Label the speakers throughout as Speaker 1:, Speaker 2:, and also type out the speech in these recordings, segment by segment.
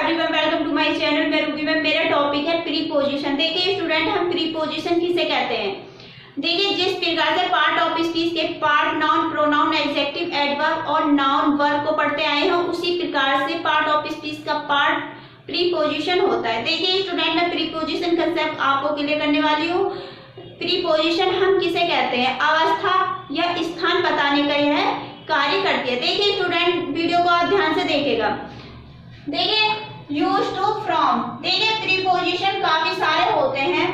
Speaker 1: Everyone, welcome to my channel. मैं Ruby ma'am. मेरा topic है प्रीपोजिशन। देखिए स्टूडेंट, हम प्रीपोजिशन किसे कहते हैं। देखिए, जिस प्रकार से पार्ट ऑफ स्पीच के part, noun, pronoun, adjective, adverb और नाउन वर्ब को पढ़ते आए हैं, उसी प्रकार से पार्ट ऑफ स्पीच का पार्ट प्रीपोजिशन होता है। देखिए स्टूडेंट, मैं प्रीपोजिशन कंसेप्ट आपको क्लियर करने वाली हूँ। प्रीपोजिशन हम किसे कहते हैं, अवस्था या स्थान बताने का यह कार्य करती है। देखिए स्टूडेंट, वीडियो को आप ध्यान से देखिएगा। देखिए यूज टू, फ्रॉम। देखिए प्रीपोजिशन काफी सारे होते हैं।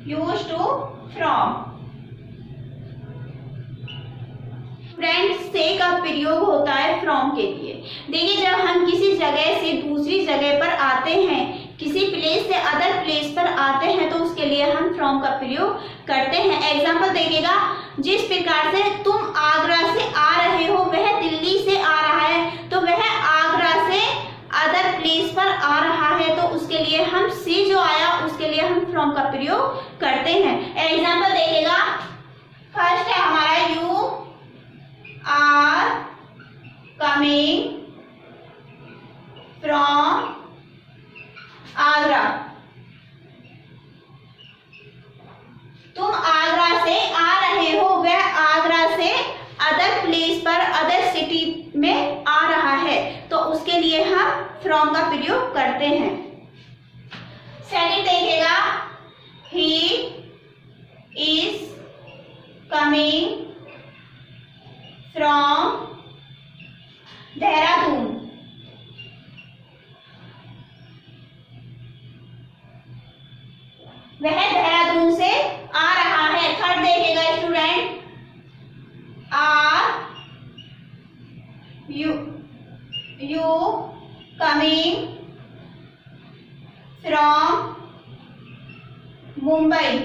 Speaker 1: Use to, from. फ्रेंड से का प्रयोग होता है फ्रॉम के लिए। देखिए, जब हम किसी जगह से दूसरी जगह पर आते हैं, किसी प्लेस से अदर प्लेस पर आते हैं, तो उसके लिए हम फ्रॉम का प्रयोग करते हैं। एग्जाम्पल देखिएगा, जिस प्रकार से तुम आगरा से आ रहे हो, वह दिल्ली से आ रहा है, तो वह आगरा से अदर प्लेस पर आ रहा है, तो उसके लिए हम से जो आया उसके लिए हम फ्रॉम का प्रयोग करते हैं। एग्जाम्पल देखिएगा, फर्स्ट है हमारा, you are coming from Agra. तुम आगरा से आ रहे हो, वह आगरा से अदर प्लेस पर, अदर सिटी में आ रहा है, तो उसके लिए हम फ्रॉम का प्रयोग करते हैं। सेकंड देखिएगा, he is coming from Dehradun. वह देहरादून से आ रहा है। थर्ड देखिएगा student, are you coming from Mumbai.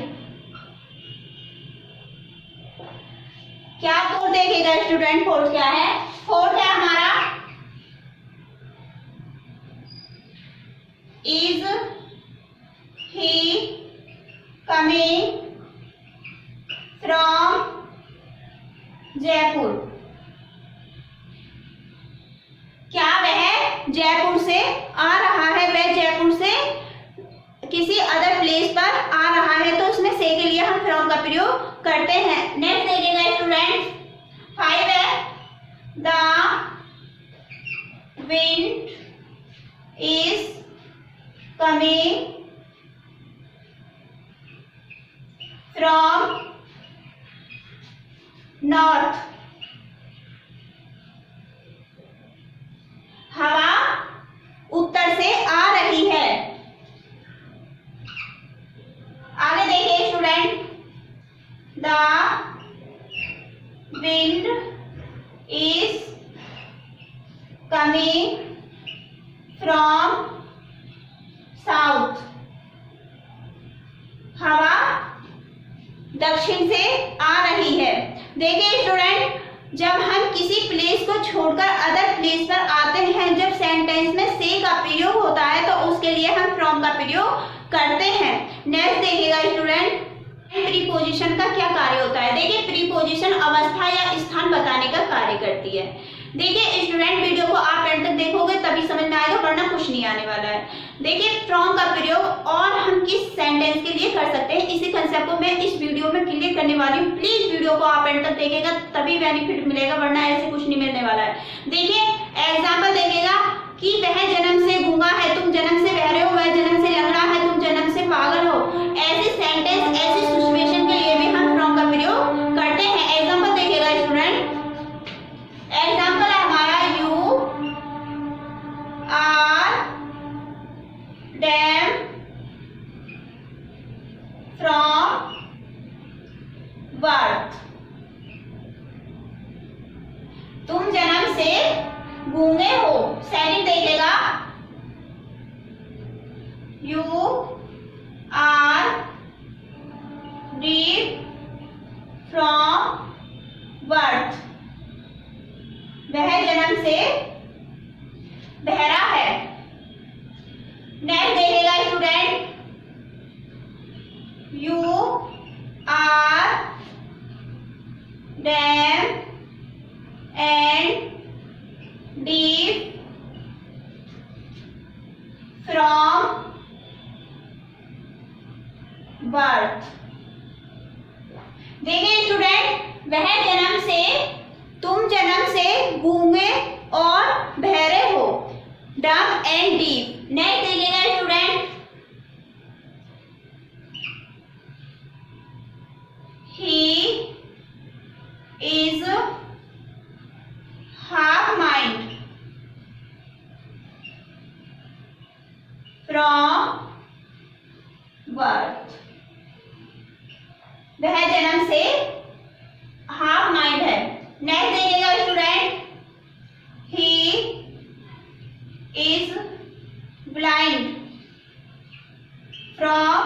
Speaker 1: क्या फोर्थ देखिएगा स्टूडेंट, फोर्थ क्या है, फोर्थ है हमारा, is he coming from Jaipur. क्या वह जयपुर से आ रहा है, वह जयपुर से किसी अदर प्लेस पर आ रहा है, तो उसमें से के लिए हम फ्रॉम का प्रयोग करते हैं। नेक्स्ट देखिएगा स्टूडेंट, 5 है, the wind is coming from north. हवा उत्तर से आ रही है। आगे देखिए student, the wind is coming from south. हवा दक्षिण से आ रही है। देखिए स्टूडेंट, जब हम किसी प्लेस को छोड़कर अदर प्लेस पर आते हैं, जब सेंटेंस में से का प्रयोग होता है, तो उसके लिए हम फ्रॉम का प्रयोग करते हैं। नेक्स्ट देखिएगा स्टूडेंट, प्रीपोजिशन का क्या कार्य होता है। देखिए प्रीपोजिशन अवस्था या स्थान बताने का कार्य करती है। देखिए स्टूडेंट, वीडियो को आप एंड तक देखोगे तभी समझ में आएगा, वरना कुछ नहीं आने वाला है। देखिए फ्रॉम का प्रयोग और हम किस सेंटेंस के लिए कर सकते हैं, इसी कंसेप्ट को मैं इस वीडियो में क्लियर करने वाली हूँ। प्लीज वीडियो को आप एंड तक देखिएगा, तभी बेनिफिट मिलेगा, वरना ऐसे कुछ नहीं मिलने वाला है। देखिए एग्जाम्पल देखिएगा कि वह जन्म से गूंगा है, तुम जन्म से बहरे हो, वह जन्म से लंगड़ा है, तुम जन्म से पागल हो। ऐसे सेंटेंस, ऐसी सिचुएशन के लिए भी हम फ्रॉम का प्रयोग करते हैं। एग्जाम्पल देखिएगा स्टूडेंट, एग्जाम्पल है हमारा, you are dumb from birth. तुम जन्म से गूंगे हो। सेकंड देखिएगा, you are deaf from birth. वह जन्म से बहरा है। नेक्स्ट देखिएगा student, you are dumb and from birth. देखिए स्टूडेंट, वह जन्म से, तुम जन्म से गूंगे और बहरे हो, डम एंड डीफ। नेक्स्ट देखिएगा student, he is half mind from birth. वह जन्म से हाफ माइंड है। नेक्स्ट देखिएगा student, he is blind from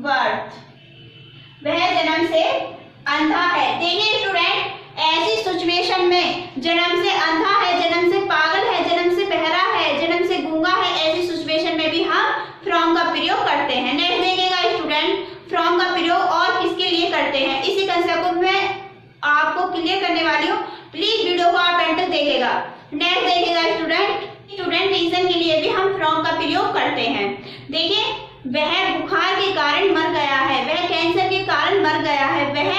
Speaker 1: birth. वह जन्म से अंधा है। देखिए स्टूडेंट, ऐसी सिचुएशन में जन्म से अंधा है, जन्म से पागल है, जन्म से बहरा है, जन्म से गूंगा है, ऐसी सिचुएशन में भी हम फ्रॉम का प्रयोग करते हैं। नेक्स्ट देखिएगा स्टूडेंट, फ्रॉम का प्रयोग और किसके लिए करते हैं, इसी कंसेप्ट को मैं आपको क्लियर करने वाली हूँ। प्लीज वीडियो को आप एंड तक देखिएगा। नेक्स्ट देखिएगा स्टूडेंट रीजन के लिए भी हम फ्रॉम का प्रयोग करते हैं। देखिए, वह बुखार के कारण मर गया है, वह कैंसर के कारण मर गया है, वह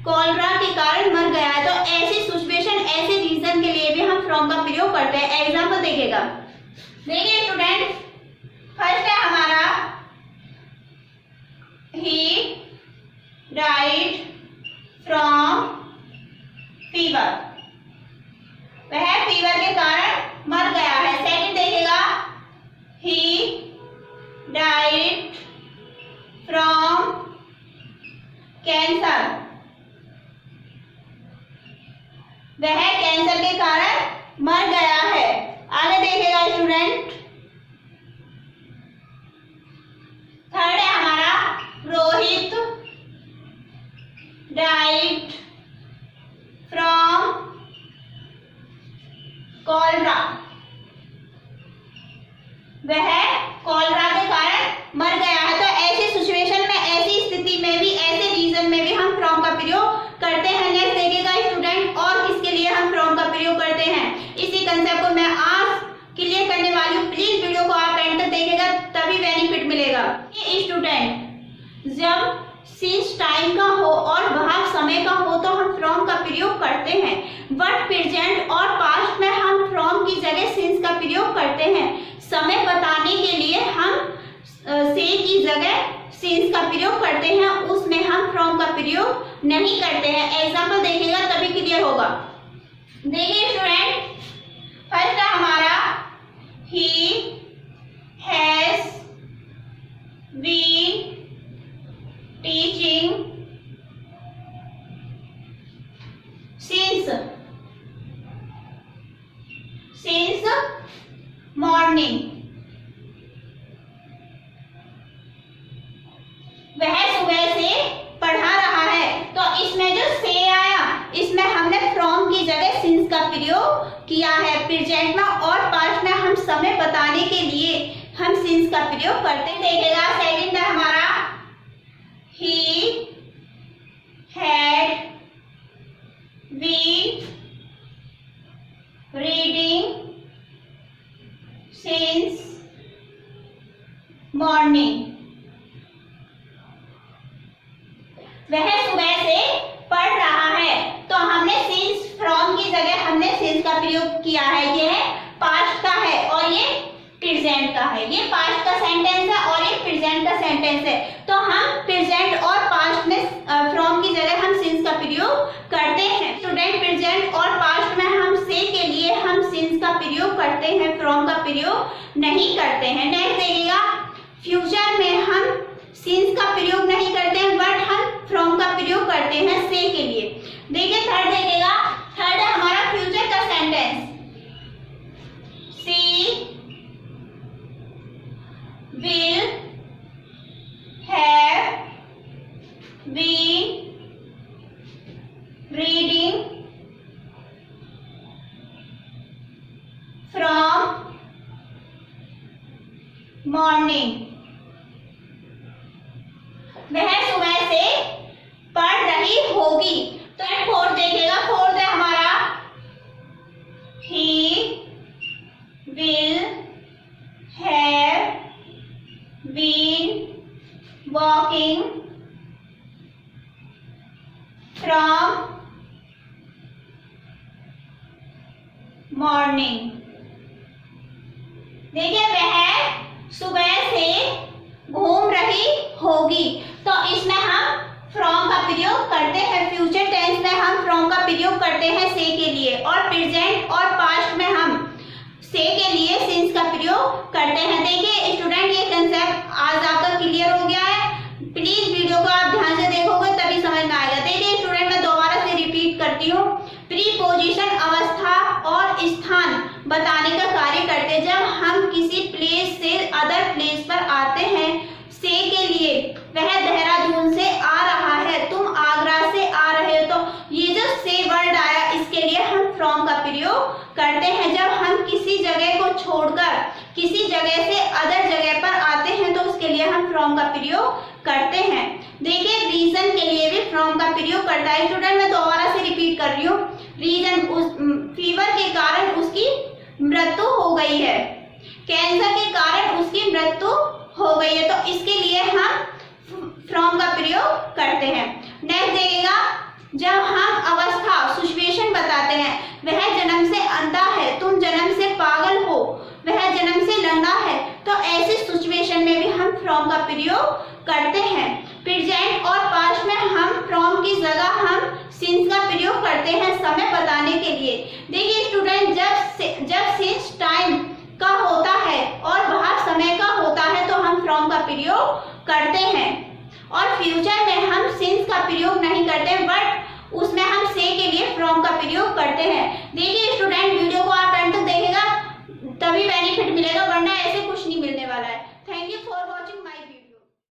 Speaker 1: कॉलरा के कारण मर गया है। तो ऐसी सिचुएशन, ऐसे रीजन के लिए भी हम फ्रॉम का प्रयोग करते हैं। एग्जाम्पल देखिएगा। देखिए स्टूडेंट, फर्स्ट है हमारा, ही डाइड फ्रॉम फीवर, वह फीवर के कारण मर गया है। सेकंड देखिएगा, ही डाइड फ्रॉम कैंसर, वह कैंसर के कारण मर गया है। आगे देखिएगा स्टूडेंट, थर्ड है हमारा, रोहित डाइड फ्रॉम कॉलरा, वह कॉलरा के कारण मर गया है। तो ऐसी सिचुएशन में, ऐसी स्थिति में भी, ऐसे रीजन में भी हम फ्रॉम का प्रयोग करते हैं। नेक्स्ट देखिएगा स्टूडेंट, और किसके लिए हम फ्रॉम का प्रयोग करते हैं, इसी कंसेप्ट को मैं आज क्लियर करने वाली हूँ। प्लीज वीडियो को आप एंड तक देखिएगा, तभी बेनिफिट मिलेगा। ये स्टूडेंट, जब सिंस टाइम का हो और भाग समय का हो तो हम फ्रॉम का प्रयोग करते हैं, बट प्रेजेंट और पास्ट में हम फ्रॉम की जगह सिंस का प्रयोग करते हैं। समय बताने के लिए हम से की जगह सिंस का प्रयोग करते हैं, उसमें हम फ्रॉम का प्रयोग नहीं करते हैं। एग्जाम्पल देखिएगा तभी क्लियर होगा। देखिए स्टूडेंट, फर्स्ट है हमारा, he has been teaching since morning, वह सुबह से पढ़ा रहा है। तो इसमें जो से आया, इसमें हमने फ्रॉम की जगह सिंस का प्रयोग किया है। प्रेजेंट में और पास्ट में हम समय बताने के लिए हम सिंस का प्रयोग करते हैं। देखिएगा सेकंड है हमारा, he had been reading since morning, वह सुबह से पढ़ रहा है। तो हमने सिंस, फ्रॉम की जगह हमने सिंस का प्रयोग किया है। यह पास्ट का है और ये प्रेजेंट का है। ये पास्ट का सेंटेंस है और ये प्रेजेंट का सेंटेंस है। तो हम प्रेजेंट और पास्ट में फ्रॉम की जगह हम सिंस का प्रयोग करते हैं। स्टूडेंट, प्रेजेंट और पास्ट में हम से के लिए हम सिंस का प्रयोग करते हैं, फ्रॉम का प्रयोग नहीं करते हैं। नेक्स्ट देखिएगा, फ्यूचर में हम सिंस का प्रयोग नहीं करते हैं, बट हम फ्रॉम का प्रयोग करते हैं से के लिए। देखिए थर्ड देखिएगा, थर्ड है हमारा फ्यूचर का sentence, she will have been reading from morning, वह सुबह से पढ़ रही होगी। तो फोर्थ देखिएगा, फोर्थ है हमारा, he will मॉर्निंग। देखिए वह सुबह से घूम रही होगी, तो इसमें हम फ्रॉम का प्रयोग करते हैं। फ्यूचर टेंस में हम फ्रॉम का प्रयोग करते हैं से के लिए, और प्रेजेंट और पास्ट में हम से के लिए सिंस का प्रयोग करते हैं। देखिए स्टूडेंट, ये कंसेप्ट आज आपका क्लियर हो गया है। प्लीज वीडियो को आप ध्यान से देखोगे तभी समझ में आएगा। देखिए स्टूडेंट, मैं दोबारा से रिपीट करती हूँ। प्रीपोजिशन अवस्था और स्थान बताने का कार्य करते हैं। जब हम किसी प्लेस से अदर प्लेस पर आते हैं, से के लिए वह देहरादून से आ रहा है, तुम आगरा से आ रहे हो, तो ये जो से वर्ड आया इसके लिए हम फ्रॉम का प्रयोग करते हैं। जब हम किसी जगह को छोड़कर किसी जगह से अदर जगह पर आते हैं तो उसके लिए हम फ्रॉम का प्रयोग करते हैं। देखिए रीजन के लिए भी फ्रॉम का प्रयोग करता है। स्टूडेंट, मैं दोबारा से रिपीट कर रही हूँ। रीजन, उस फीवर के कारण उसकी मृत्यु हो गई है, कैंसर के कारण उसकी मृत्यु हो गई है, तो इसके लिए हम फ्रॉम का प्रयोग करते हैं। नेक्स्ट देखिएगा, जब हम अवस्था सिचुएशन बताते हैं, वह जन्म से अंधा है, तुम जन्म से पागल हो, वह जन्म से लंगड़ा है, तो ऐसी सिचुएशन में भी हम फ्रॉम का प्रयोग करते हैं। प्रेजेंट और पास्ट में हम फ्रॉम की जगह हम सिंस का प्रयोग करते हैं समय बताने के लिए। देखिए स्टूडेंट, जब सिंस टाइम का होता है और बाहर समय का होता है तो हम फ्रॉम का प्रयोग करते हैं, और फ्यूचर में हम सिंस का प्रयोग नहीं करते, बट उसमें हम से के लिए फ्रॉम का प्रयोग करते हैं। देखिए स्टूडेंट, वीडियो को आप एंड तक देखेगा तभी बेनिफिट मिलेगा, वरना ऐसे कुछ नहीं मिलने वाला है। Thank you.